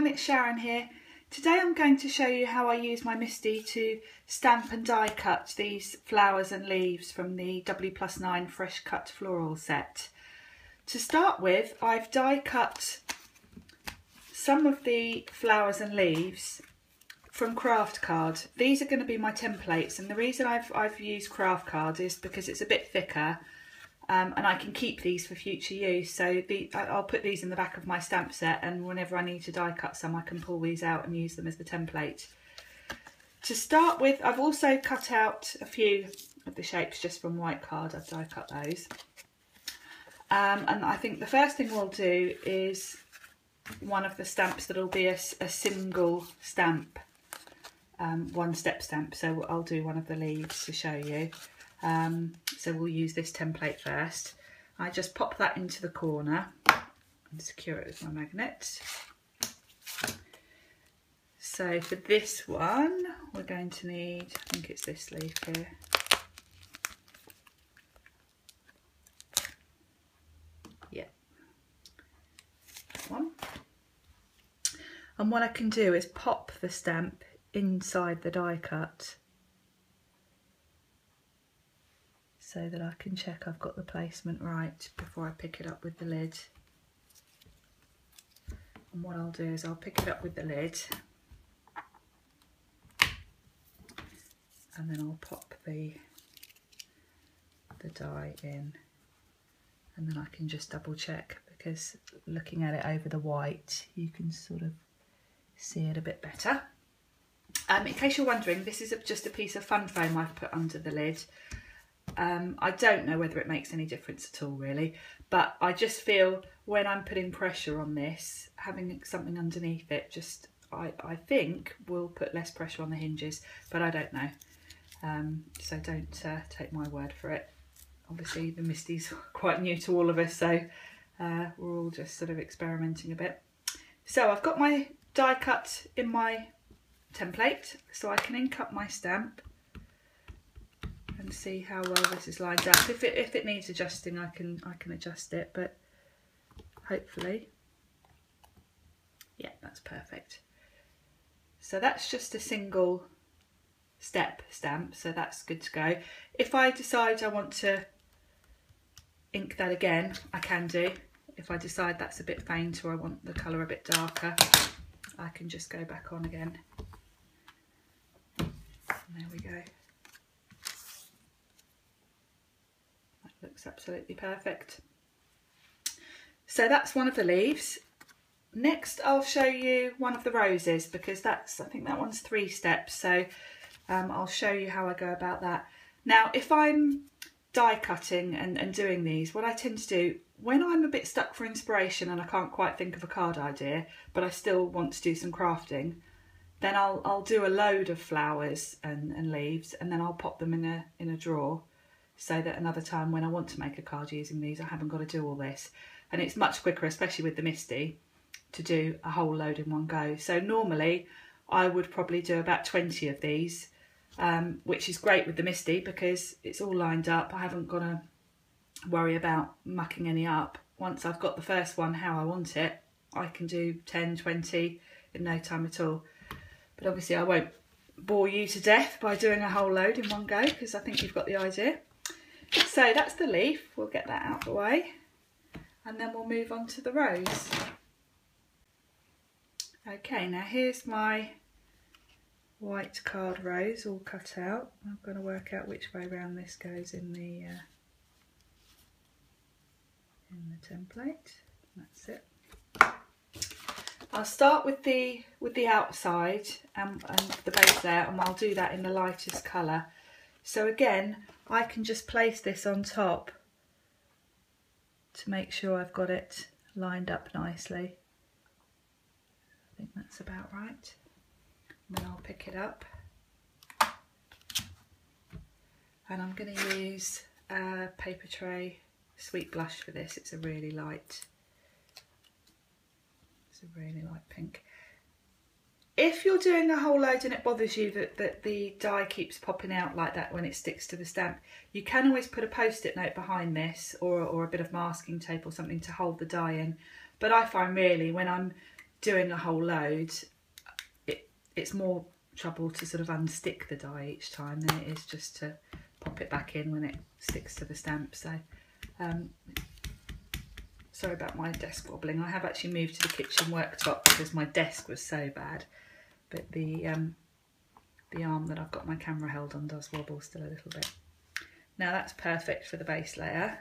everyone, it's Sharon here. Today I'm going to show you how I use my MISTI to stamp and die cut these flowers and leaves from the W+9 Fresh Cut Floral set. To start with, I've die cut some of the flowers and leaves from craft card. These are going to be my templates, and the reason I've used craft card is because it's a bit thicker. And I can keep these for future use, so I'll put these in the back of my stamp set, and whenever I need to die cut some I can pull these out and use them as the template. To start with, I've also cut out a few of the shapes just from white card. I've die cut those. And I think the first thing we'll do is one of the stamps that'll be a single stamp, one step stamp, so I'll do one of the leaves to show you. So we'll use this template first. I just pop that into the corner and secure it with my magnet. So for this one, we're going to need, I think it's this leaf here. Yeah, that one. And what I can do is pop the stamp inside the die cut, so that I can check I've got the placement right before I pick it up with the lid. And what I'll do is I'll pick it up with the lid, and then I'll pop the die in, and then I can just double check, because looking at it over the white you can sort of see it a bit better. In case you're wondering, this is just a piece of fun foam I've put under the lid. I don't know whether it makes any difference at all really, but I just feel when I'm putting pressure on this, having something underneath it just I think will put less pressure on the hinges, but I don't know, so don't take my word for it. Obviously the MISTI's quite new to all of us, so we're all just sort of experimenting a bit. So I've got my die cut in my template, so I can ink up my stamp and see how well this is lined up. If it needs adjusting, I can adjust it, but hopefully, yeah, that's perfect. So that's just a single step stamp, so that's good to go. If I decide I want to ink that again, I can do. If I decide that's a bit faint or I want the colour a bit darker, I can just go back on again. And there we go. Looks absolutely perfect. So that's one of the leaves. Next I'll show you one of the roses, because I think that one's 3 steps, so I'll show you how I go about that. Now if I'm die cutting and doing these, what I tend to do when I'm a bit stuck for inspiration and I can't quite think of a card idea but I still want to do some crafting, then I'll do a load of flowers and leaves, and then I'll pop them in a drawer, so that another time when I want to make a card using these, I haven't got to do all this. And it's much quicker, especially with the MISTI, to do a whole load in one go. So normally I would probably do about 20 of these, which is great with the MISTI because it's all lined up. I haven't got to worry about mucking any up. Once I've got the first one how I want it, I can do 10, 20 in no time at all. But obviously I won't bore you to death by doing a whole load in one go, because I think you've got the idea. So that's the leaf, we'll get that out of the way, and then we'll move on to the rose. Okay, now here's my white card rose all cut out. I'm going to work out which way round this goes in the template. That's it. I'll start with the outside and the base there, and I'll do that in the lightest colour. So again, I can just place this on top to make sure I've got it lined up nicely. I think that's about right. And then I'll pick it up. And I'm going to use a paper tray sweet blush for this. It's a really light pink. If you're doing a whole load and it bothers you that the die keeps popping out like that when it sticks to the stamp, you can always put a post-it note behind this, or a bit of masking tape or something to hold the die in. But I find really when I'm doing a whole load, it's more trouble to sort of unstick the die each time than it is just to pop it back in when it sticks to the stamp. So sorry about my desk wobbling. I have actually moved to the kitchen worktop because my desk was so bad, but the arm that I've got my camera held on does wobble still a little bit. Now that's perfect for the base layer,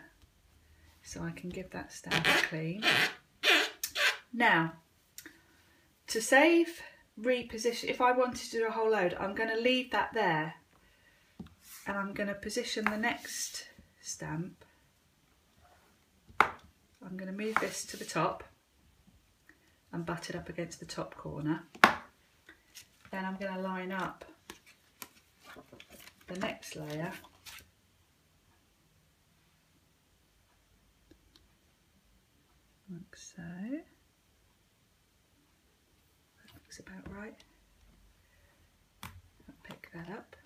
so I can give that stamp a clean. Now, to save reposition, if I wanted to do a whole load, I'm going to leave that there, and I'm going to position the next stamp. I'm going to move this to the top and butt it up against the top corner. Then I'm going to line up the next layer like so. That looks about right. I'll pick that up.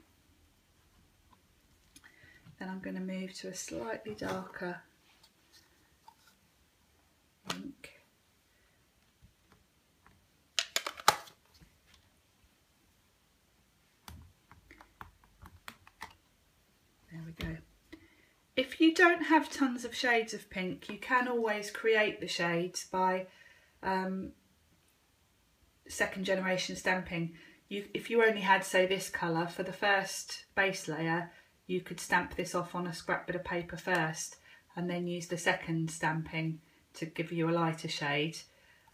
Then I'm going to move to a slightly darker pink. There we go. If you don't have tons of shades of pink, you can always create the shades by second generation stamping. If you only had, say, this colour for the first base layer, you could stamp this off on a scrap bit of paper first and then use the second stamping to give you a lighter shade,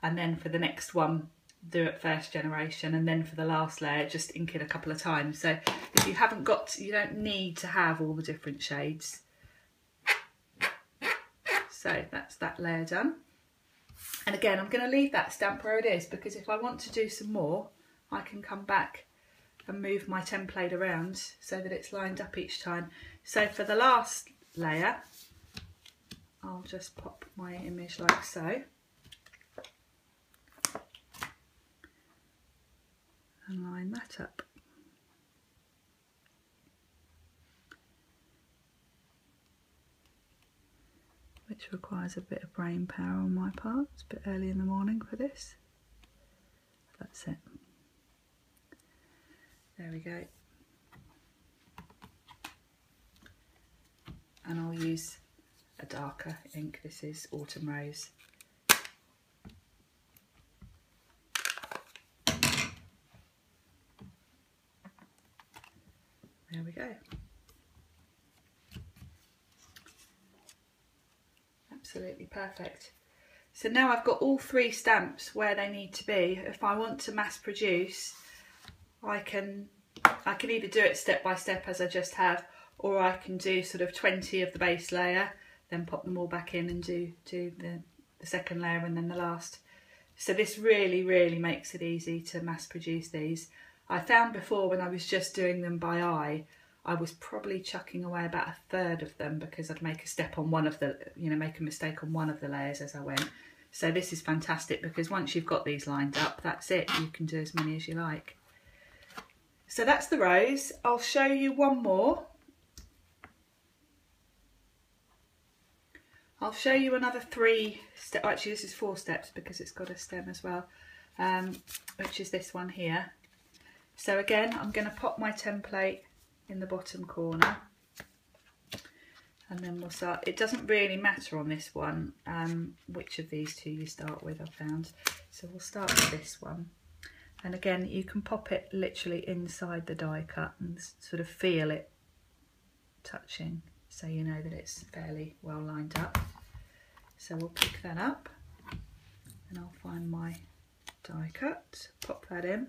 and then for the next one do it first generation, and then for the last layer just ink it a couple of times. So if you haven't got, you don't need to have all the different shades. So that's that layer done. And again, I'm going to leave that stamp where it is, because if I want to do some more, I can come back and move my template around so that it's lined up each time. So for the last layer, I'll just pop my image like so. And line that up. Which requires a bit of brain power on my part. It's a bit early in the morning for this. That's it. There we go. And I'll use a darker ink. This is Autumn Rose. There we go. Absolutely perfect. So now I've got all three stamps where they need to be. If I want to mass produce, I can either do it step by step as I just have, or I can do sort of 20 of the base layer, then pop them all back in and do the second layer and then the last. So this really makes it easy to mass produce these. I found before when I was just doing them by eye, I was probably chucking away about a third of them because I'd make a step on one of the, make a mistake on one of the layers as I went. So this is fantastic because once you've got these lined up, that's it. You can do as many as you like. So that's the rose. I'll show you one more. I'll show you another 3 steps. Actually, this is 4 steps because it's got a stem as well, which is this one here. So again, I'm going to pop my template in the bottom corner, and then we'll start. It doesn't really matter on this one which of these two you start with, I've found. So we'll start with this one. And again, you can pop it literally inside the die cut and sort of feel it touching, so you know that it's fairly well lined up. So we'll pick that up and I'll find my die cut, pop that in.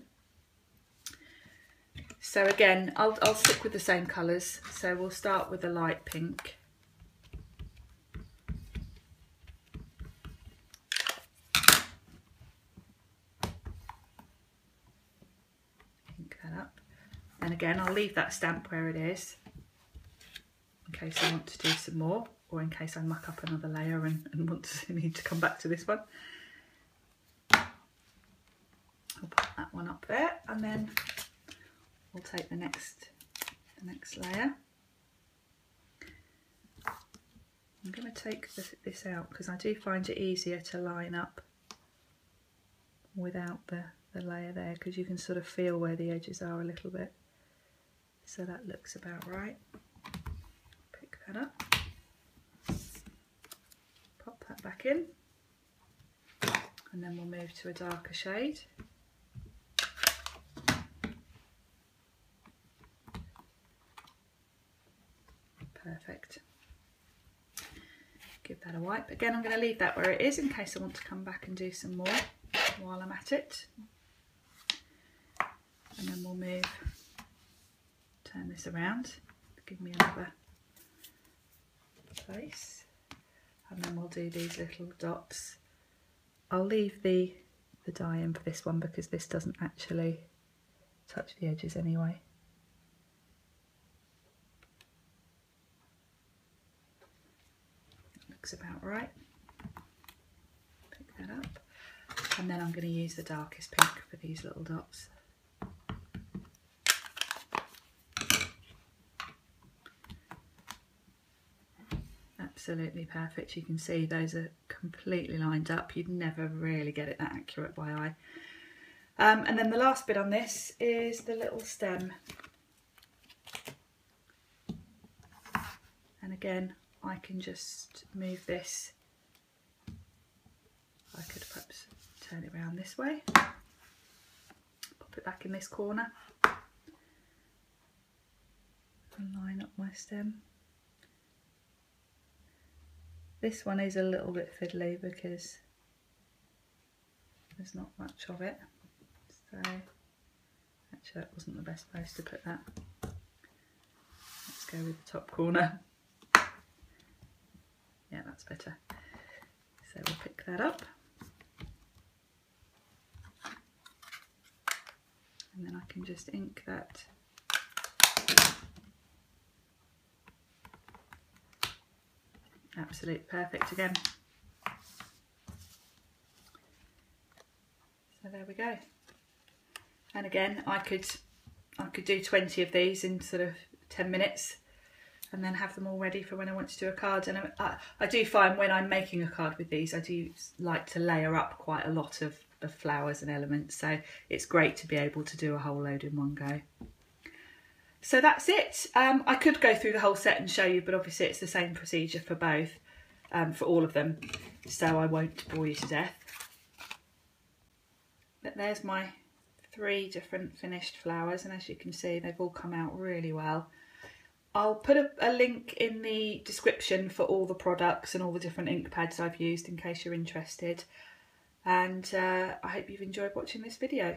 So again, I'll stick with the same colours. So we'll start with the light pink. Ink that up. And again, I'll leave that stamp where it is in case I want to do some more, or in case I muck up another layer and need to come back to this one. I'll put that one up there, and then we'll take the next layer. I'm going to take this out because I do find it easier to line up without the layer there, because you can sort of feel where the edges are a little bit. So that looks about right. Pick that up, pop that back in, and then we'll move to a darker shade. Perfect. Give that a wipe. Again, I'm going to leave that where it is in case I want to come back and do some more while I'm at it. And then we'll move, turn this around, give me another place, and then we'll do these little dots. I'll leave the dye in for this one because this doesn't actually touch the edges anyway. Looks about right. Pick that up, and then I'm going to use the darkest pink for these little dots. Absolutely perfect. You can see those are completely lined up. You'd never really get it that accurate by eye. And then the last bit on this is the little stem. And again, I can just move this. I could perhaps turn it around this way, pop it back in this corner, and line up my stem. This one is a little bit fiddly because there's not much of it. So actually that wasn't the best place to put that. Let's go with the top corner. Yeah, that's better. So we'll pick that up. And then I can just ink that. Absolutely perfect again. So there we go. And again, I could do 20 of these in sort of 10 minutes and then have them all ready for when I want to do a card. And I do find when I'm making a card with these, I do like to layer up quite a lot of flowers and elements. So it's great to be able to do a whole load in one go. So that's it. I could go through the whole set and show you, but obviously it's the same procedure for both, for all of them, so I won't bore you to death. But there's my 3 different finished flowers, and as you can see, they've all come out really well. I'll put a link in the description for all the products and all the different ink pads I've used in case you're interested. And I hope you've enjoyed watching this video.